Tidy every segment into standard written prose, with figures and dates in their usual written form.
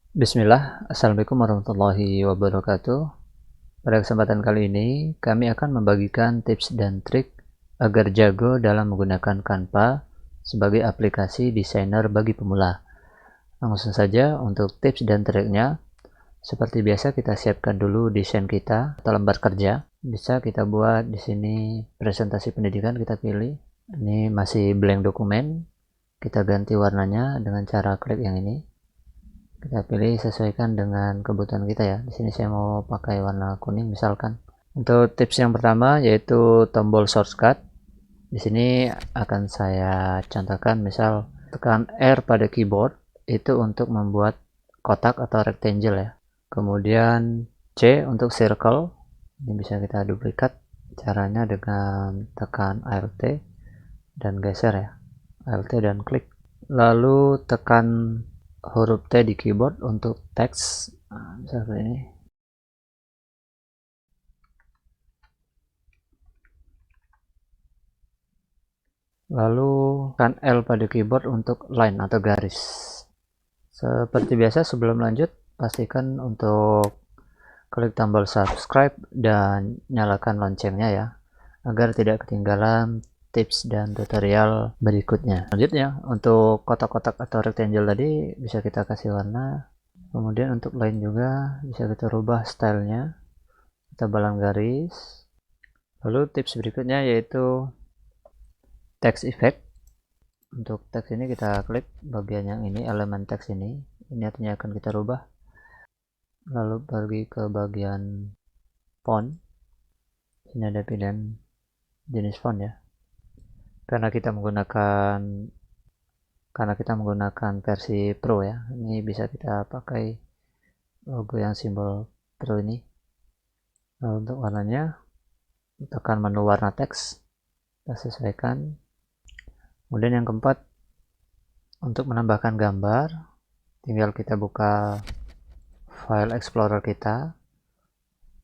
Bismillah, Assalamualaikum warahmatullahi wabarakatuh. Pada kesempatan kali ini, kami akan membagikan tips dan trik agar jago dalam menggunakan Canva sebagai aplikasi desainer bagi pemula. Langsung saja untuk tips dan triknya. Seperti biasa kita siapkan dulu desain kita atau lembar kerja. Bisa kita buat di sini presentasi pendidikan, kita pilih. Ini masih blank dokumen. Kita ganti warnanya dengan cara klik yang ini. Kita pilih sesuaikan dengan kebutuhan kita ya. Di sini saya mau pakai warna kuning misalkan. Untuk tips yang pertama yaitu tombol shortcut. Di sini akan saya contohkan, misal tekan R pada keyboard itu untuk membuat kotak atau rectangle ya. Kemudian C untuk circle. Ini bisa kita duplikat. Caranya dengan tekan Alt dan geser ya. Alt dan klik. Lalu tekan huruf T di keyboard untuk teks, seperti ini. Lalu tekan L pada keyboard untuk line atau garis. Seperti biasa, sebelum lanjut pastikan untuk klik tombol subscribe dan nyalakan loncengnya ya, agar tidak ketinggalan tips dan tutorial berikutnya. Selanjutnya untuk kotak-kotak atau rectangle tadi bisa kita kasih warna. Kemudian untuk line juga bisa kita rubah stylenya, tebalan garis. Lalu tips berikutnya yaitu text effect. Untuk teks ini kita klik bagian yang ini, elemen teks ini artinya akan kita rubah. Lalu pergi ke bagian font. Ini ada pilihan jenis font ya. Karena kita menggunakan versi Pro ya, ini bisa kita pakai logo yang simbol Pro ini. Lalu untuk warnanya tekan menu warna teks, kita sesuaikan. Kemudian yang keempat, untuk menambahkan gambar tinggal kita buka file explorer kita.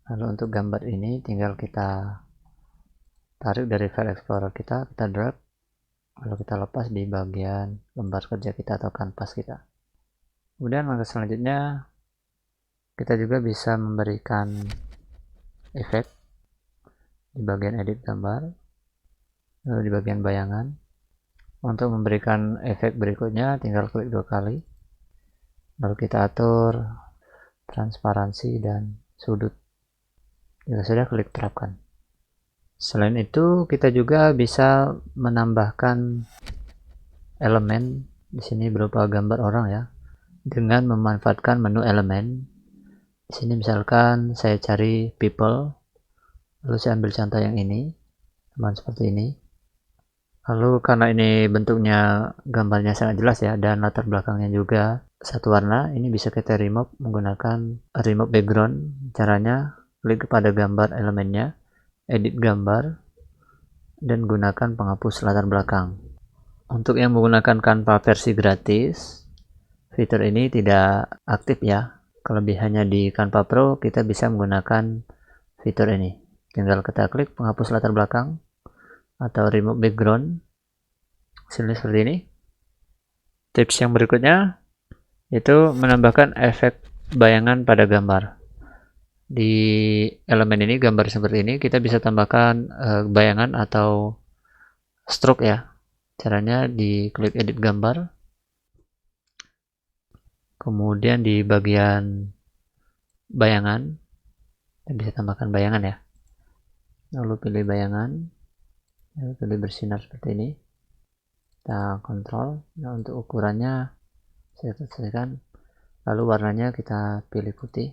Lalu untuk gambar ini tinggal kita tarik dari file explorer kita drag, lalu kita lepas di bagian lembar kerja kita atau kanvas kita. Kemudian langkah selanjutnya kita juga bisa memberikan efek di bagian edit gambar, lalu di bagian bayangan. Untuk memberikan efek berikutnya tinggal klik 2 kali, lalu kita atur transparansi dan sudut. Jika sudah, klik terapkan. Selain itu kita juga bisa menambahkan elemen di sini berupa gambar orang ya, dengan memanfaatkan menu elemen. Di sini misalkan saya cari people, lalu saya ambil contoh yang ini, teman seperti ini. Lalu karena ini bentuknya gambarnya sangat jelas ya, dan latar belakangnya juga satu warna, ini bisa kita remove menggunakan remove background. Caranya klik kepada gambar elemennya, edit gambar, dan gunakan penghapus latar belakang. Untuk yang menggunakan Canva versi gratis, fitur ini tidak aktif ya. Kelebihannya di Canva Pro, kita bisa menggunakan fitur ini. Tinggal kita klik penghapus latar belakang atau remove background, hasilnya seperti ini. Tips yang berikutnya yaitu menambahkan efek bayangan pada gambar. Di elemen ini, gambar seperti ini, kita bisa tambahkan bayangan atau stroke ya. Caranya diklik edit gambar, kemudian di bagian bayangan kita bisa tambahkan bayangan ya. Lalu pilih bayangan, lalu pilih bersinar seperti ini, kita kontrol. Nah, untuk ukurannya saya sesuaikan, lalu warnanya kita pilih putih.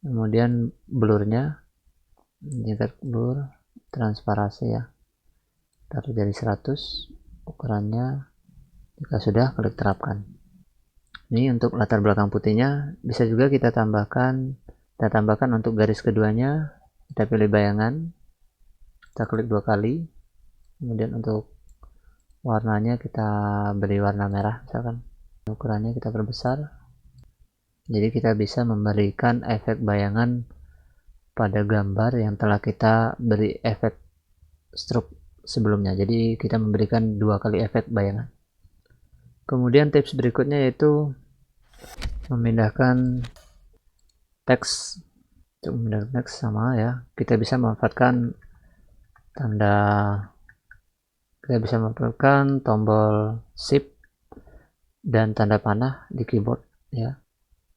Kemudian blurnya tingkat blur, transparansi ya, taruh dari 100. Ukurannya, jika sudah, klik terapkan. Ini untuk latar belakang putihnya. Bisa juga kita tambahkan untuk garis keduanya, kita pilih bayangan, kita klik 2 kali. Kemudian untuk warnanya kita beri warna merah misalkan, ukurannya kita perbesar. Jadi kita bisa memberikan efek bayangan pada gambar yang telah kita beri efek stroke sebelumnya. Jadi kita memberikan 2 kali efek bayangan. Kemudian tips berikutnya yaitu memindahkan teks. Untuk memindahkan teks sama ya, kita bisa memanfaatkan tombol shift dan tanda panah di keyboard ya.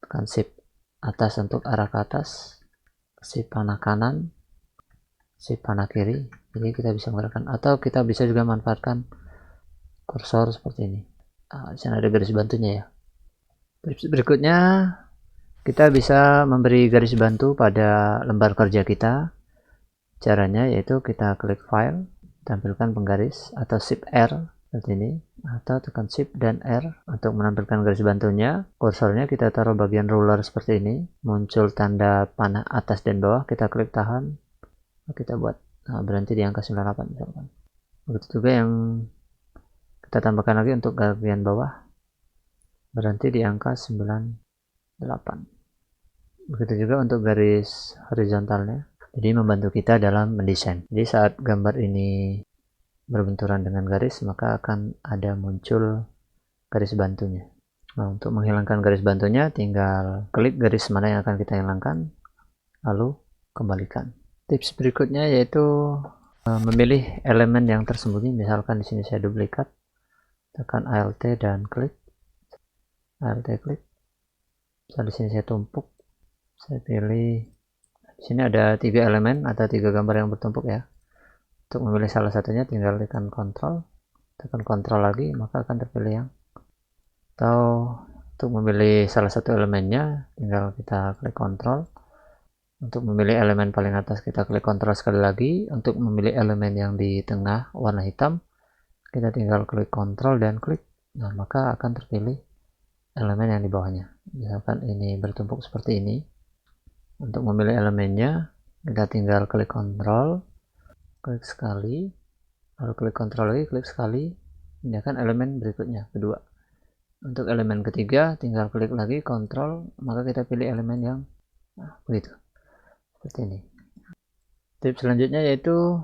Tekan shift atas untuk arah ke atas, shift panah kanan, shift panah kiri. Jadi kita bisa menggerakkan, atau kita bisa juga manfaatkan kursor seperti ini. Di sana ada garis bantunya ya. Tips berikutnya, kita bisa memberi garis bantu pada lembar kerja kita. Caranya yaitu kita klik file, tampilkan penggaris, atau shift R seperti ini, atau tekan shift dan R untuk menampilkan garis bantunya. Kursornya kita taruh bagian ruler seperti ini, muncul tanda panah atas dan bawah, kita klik tahan, kita buat berhenti di angka 98 misalkan. Begitu juga yang kita tambahkan lagi untuk bagian bawah, berhenti di angka 98. Begitu juga untuk garis horizontalnya, jadi membantu kita dalam mendesain. Jadi saat gambar ini berbenturan dengan garis, maka akan ada muncul garis bantunya. Nah, untuk menghilangkan garis bantunya, tinggal klik garis mana yang akan kita hilangkan, lalu kembalikan. Tips berikutnya yaitu memilih elemen yang tersembunyi. Misalkan di sini saya duplikat, tekan Alt dan klik, Alt klik. Di sini saya tumpuk, saya pilih. Di sini ada 3 elemen atau 3 gambar yang bertumpuk ya. Untuk memilih salah satunya tinggal tekan Ctrl, tekan Ctrl lagi, maka akan terpilih yang. Atau untuk memilih salah satu elemennya, tinggal kita klik Ctrl. Untuk memilih elemen paling atas, kita klik Ctrl sekali lagi. Untuk memilih elemen yang di tengah warna hitam, kita tinggal klik Ctrl dan klik. Nah, maka akan terpilih elemen yang di bawahnya. Misalkan ini bertumpuk seperti ini. Untuk memilih elemennya, kita tinggal klik Ctrl, klik sekali, lalu klik Ctrl lagi, klik sekali, pindahkan elemen berikutnya, kedua. Untuk elemen ketiga, tinggal klik lagi Ctrl, maka kita pilih elemen yang begitu, seperti ini. Tips selanjutnya yaitu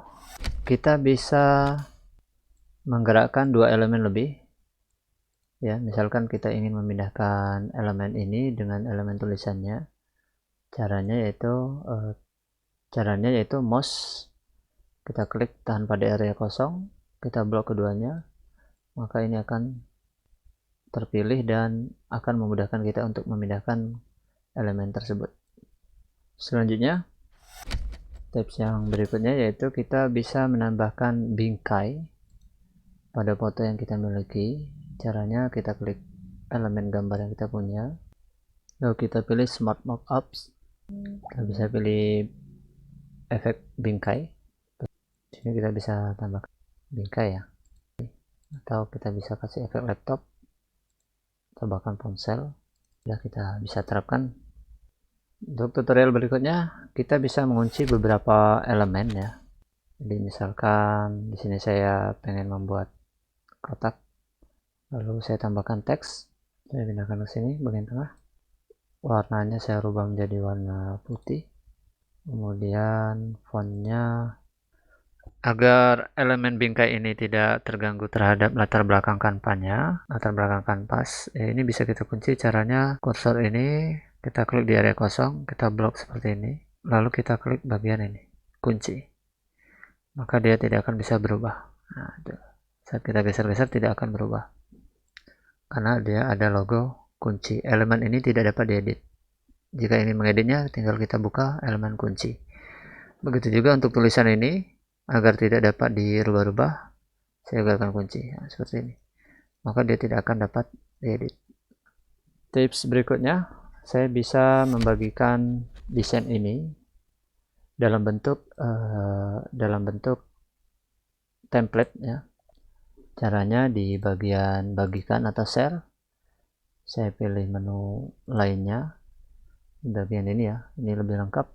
kita bisa menggerakkan 2 elemen lebih. Ya, misalkan kita ingin memindahkan elemen ini dengan elemen tulisannya. Caranya yaitu mouse, kita klik tahan pada area kosong, kita blok keduanya, maka ini akan terpilih dan akan memudahkan kita untuk memindahkan elemen tersebut. Selanjutnya, tips yang berikutnya yaitu kita bisa menambahkan bingkai pada foto yang kita miliki. Caranya kita klik elemen gambar yang kita punya, lalu kita pilih Smart Mockups. Kita bisa pilih efek bingkai. Di sini kita bisa tambahkan bingkai ya, atau kita bisa kasih efek laptop, tambahkan ponsel. Ya, kita bisa terapkan. Untuk tutorial berikutnya, kita bisa mengunci beberapa elemen ya. Jadi misalkan di sini saya pengen membuat kotak, lalu saya tambahkan teks, saya pindahkan ke sini bagian tengah. Warnanya saya rubah menjadi warna putih, kemudian fontnya, agar elemen bingkai ini tidak terganggu terhadap latar belakang kanvasnya, latar belakang kanvas, ini bisa kita kunci. Caranya kursor ini kita klik di area kosong, kita blok seperti ini, lalu kita klik bagian ini, kunci, maka dia tidak akan bisa berubah. Nah, saat kita geser-geser tidak akan berubah karena dia ada logo kunci. Elemen ini tidak dapat diedit. Jika ingin mengeditnya, tinggal kita buka elemen kunci. Begitu juga untuk tulisan ini, agar tidak dapat dirubah-rubah, saya gunakan kunci seperti ini, maka dia tidak akan dapat diedit. Tips berikutnya, saya bisa membagikan desain ini dalam bentuk template ya. Caranya di bagian bagikan atau share, saya pilih menu lainnya, di bagian ini ya, ini lebih lengkap.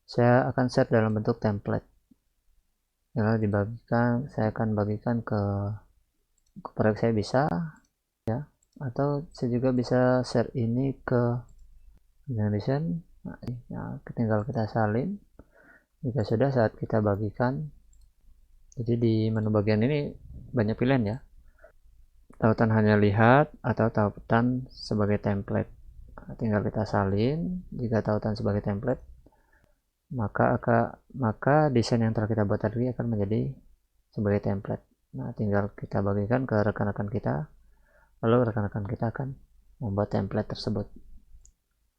Saya akan share dalam bentuk template. Kalau dibagikan, saya akan bagikan ke proyek saya bisa ya, atau saya juga bisa share ini ke desain. Nah, tinggal kita salin. Jika sudah, saat kita bagikan, jadi di menu bagian ini banyak pilihan ya, tautan hanya lihat atau tautan sebagai template. tinggal kita salin. Jika tautan sebagai template, maka desain yang telah kita buat tadi akan menjadi sebagai template. Nah, tinggal kita bagikan ke rekan-rekan kita, lalu rekan-rekan kita akan membuat template tersebut.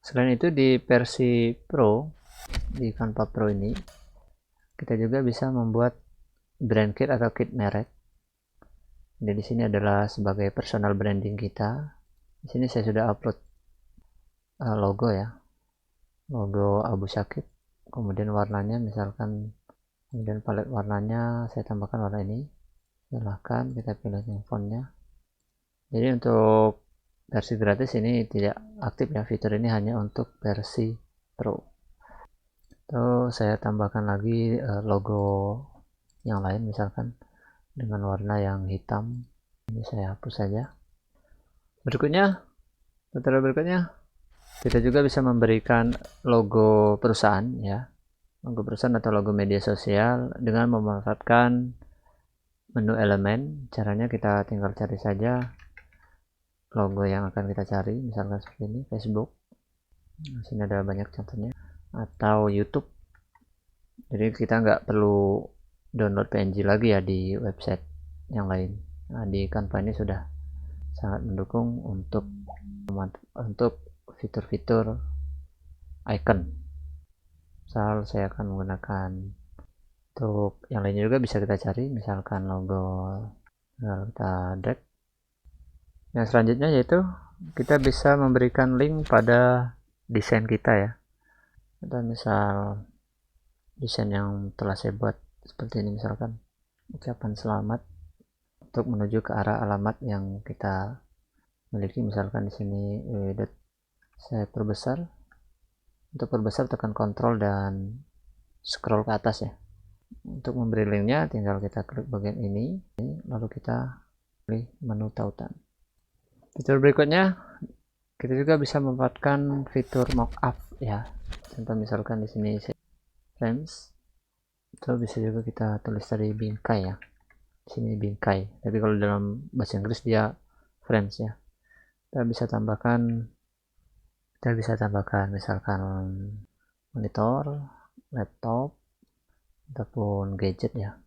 Selain itu, di versi Pro, di Canva Pro ini, kita juga bisa membuat brand kit atau kit merek. Jadi di sini adalah sebagai personal branding kita. Di sini saya sudah upload logo ya, logo Abu Syakib. Kemudian warnanya misalkan, kemudian palet warnanya saya tambahkan warna ini. Silahkan kita pilih yang fontnya. Jadi untuk versi gratis ini tidak aktif ya, fitur ini hanya untuk versi Pro. Terus saya tambahkan lagi logo yang lain, misalkan dengan warna yang hitam. Ini saya hapus saja. Berikutnya, tutorial berikutnya, kita juga bisa memberikan logo perusahaan ya, logo perusahaan atau logo media sosial dengan memanfaatkan menu elemen. Caranya kita tinggal cari saja logo yang akan kita cari, misalkan seperti ini, Facebook. Di sini ada banyak contohnya, atau YouTube. Jadi kita nggak perlu download PNG lagi ya di website yang lain. Nah, di Canva ini sudah sangat mendukung untuk fitur-fitur icon. Misal saya akan menggunakan, untuk yang lainnya juga bisa kita cari, misalkan logo, kita drag. Yang selanjutnya yaitu kita bisa memberikan link pada desain kita ya, atau misal desain yang telah saya buat seperti ini, misalkan ucapan selamat untuk menuju ke arah alamat yang kita miliki. Misalkan di sini saya perbesar. Untuk perbesar tekan Ctrl dan scroll ke atas ya. Untuk memberi linknya tinggal kita klik bagian ini, lalu kita pilih menu tautan. Fitur berikutnya, kita juga bisa memanfaatkan fitur mockup ya. Contoh misalkan di sini frames, itu bisa juga kita tulis tadi bingkai ya. Di sini bingkai, tapi kalau dalam bahasa Inggris dia frames ya. Kita bisa tambahkan misalkan monitor, laptop, ataupun gadget ya.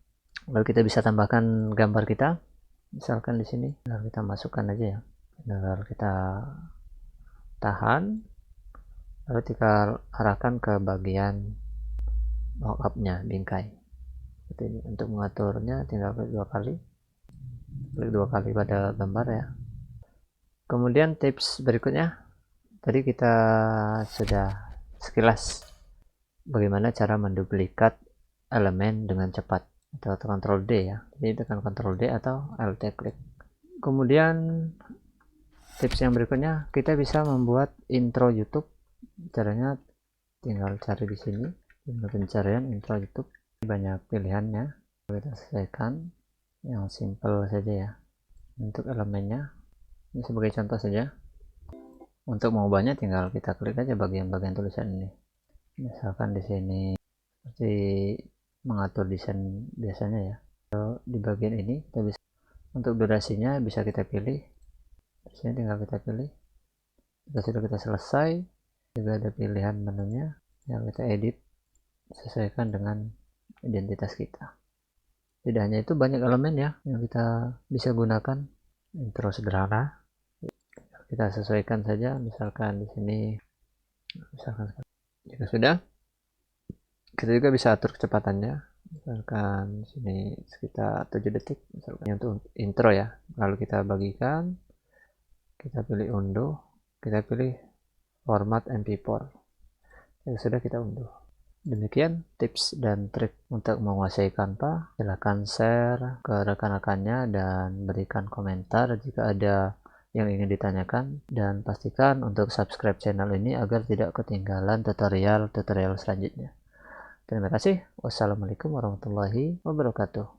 Lalu kita bisa tambahkan gambar kita, misalkan di sini. Lalu kita masukkan aja ya. Lalu kita tahan, lalu kita arahkan ke bagian mockupnya, bingkai. Seperti ini. Untuk mengaturnya tinggal klik dua kali pada gambar ya. Kemudian tips berikutnya, tadi kita sudah sekilas bagaimana cara menduplikat elemen dengan cepat, atau Ctrl D ya. Jadi tekan Ctrl D atau Alt klik. Kemudian tips yang berikutnya, kita bisa membuat intro YouTube. Caranya tinggal cari di sini, tinggal pencarian intro YouTube. Banyak pilihannya, kita sesuaikan yang simple saja ya. Untuk elemennya, ini sebagai contoh saja. Untuk mengubahnya tinggal kita klik aja bagian-bagian tulisan ini. Misalkan di sini seperti mengatur desain biasanya ya. Di bagian ini kita bisa, untuk durasinya bisa kita pilih. Di sini tinggal kita pilih. Jika sudah kita selesai, juga ada pilihan menunya yang kita edit sesuaikan dengan identitas kita. Tidak hanya itu, banyak elemen ya yang kita bisa gunakan. Intro sederhana, kita sesuaikan saja, misalkan di sini, misalkan jika sudah, kita juga bisa atur kecepatannya, misalkan di sini sekitar 7 detik misalkan untuk intro ya. Lalu kita bagikan, kita pilih unduh, kita pilih format MP4. Jika sudah, kita unduh. Demikian tips dan trik untuk menguasai Canva. Silahkan share ke rekan-rekannya dan berikan komentar jika ada yang ingin ditanyakan, dan pastikan untuk subscribe channel ini agar tidak ketinggalan tutorial-tutorial selanjutnya. Terima kasih. Wassalamualaikum warahmatullahi wabarakatuh.